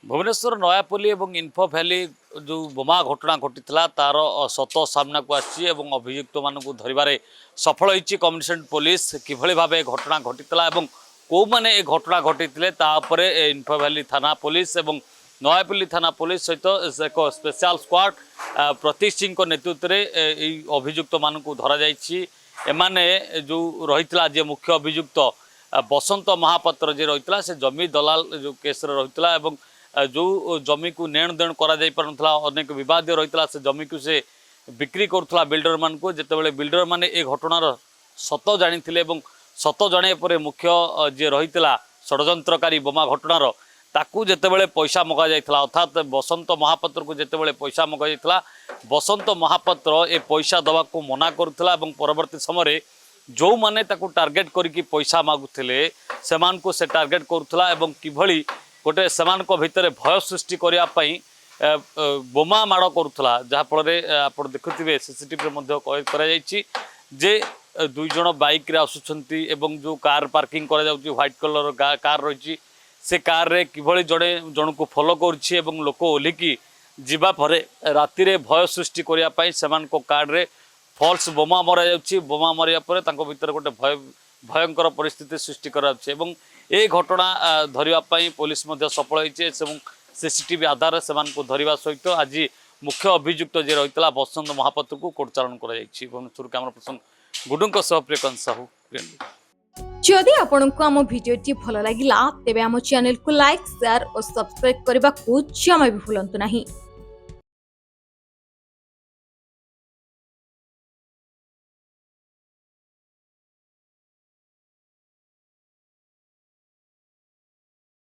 भुवनेश्वर नयापल्ली और इन्फो भैली जो बोमा घटना घटी तार सत सामना को आसी अभियुक्त मानक धरवे सफल होती कमिशनरेट पुलिस किभली भाव घटना घटी कौ मैंने ये घटना घटी इन्फो भैली थाना पुलिस और नयापल्ली थाना पुलिस सहित एक स्पेशल स्क्वाड प्रतीक सिंह नेतृत्व में अभियुक्त मानक धरा एमाने जो रही जे मुख्य अभियुक्त बसंत महापात्र जे रही से जमी दलाल जो केस रही जो जमी को नेण देण करा जाई पारुनथला अनेक विवाद रही से जमी को से बिक्री करुला बिल्डर मान को जितेबाला बिल्डर माने ए घटनार सत जानी सत जणे पर मुख्य जे रही षड्यंत्रकारी बोमा घटनार ताकू जितेबाला पैसा मगा जाइथला अर्थात बसंत महापात्र को जितेबाला पैसा मगा जाइथला बसंत महापात्र ए पैसा दवा को मना करुला परवर्ती समय जो माने ताकू टार्गेट करके पैसा मागुथिले सेमान को से टार्गेट करुला किभली गोटे सेमान को भितर भय सृष्टि करने बोमा माड़ करुला जहाँफल आप देखुवे सीसीटीवी जे दुई जन बाइक रे आसुछंती एवं जो कार पार्किंग करा जाउची व्हाइट कलर कार रही से कार रे किभली जड़े जन को फॉलो करुछि एवं लोक ओलिकी जीवा परे राति रे भय सृष्टि करने सेमान को कार रे फॉल्स बोमा मरा जाउची बोमा मरिया परे तांको भितर गोटे भयंकर परिस्थिति सृष्टि करा जाउची एवं ए घटना धरवाई पुलिस सफल होती सीसीटीवी आधार से धरवा सहित आज मुख्य अभियुक्त जे रही बसंत महापात्र को कोर्ट चालाण भुवनेश्वर कैमरा पर्सन गुडुंक सह प्रियकांत साहू। जदि आपंक आम भिडी भल लगा तेब आम चैनल को लाइक शेयर और सब्सक्राइब करने को जमा भी भूलु नहीं।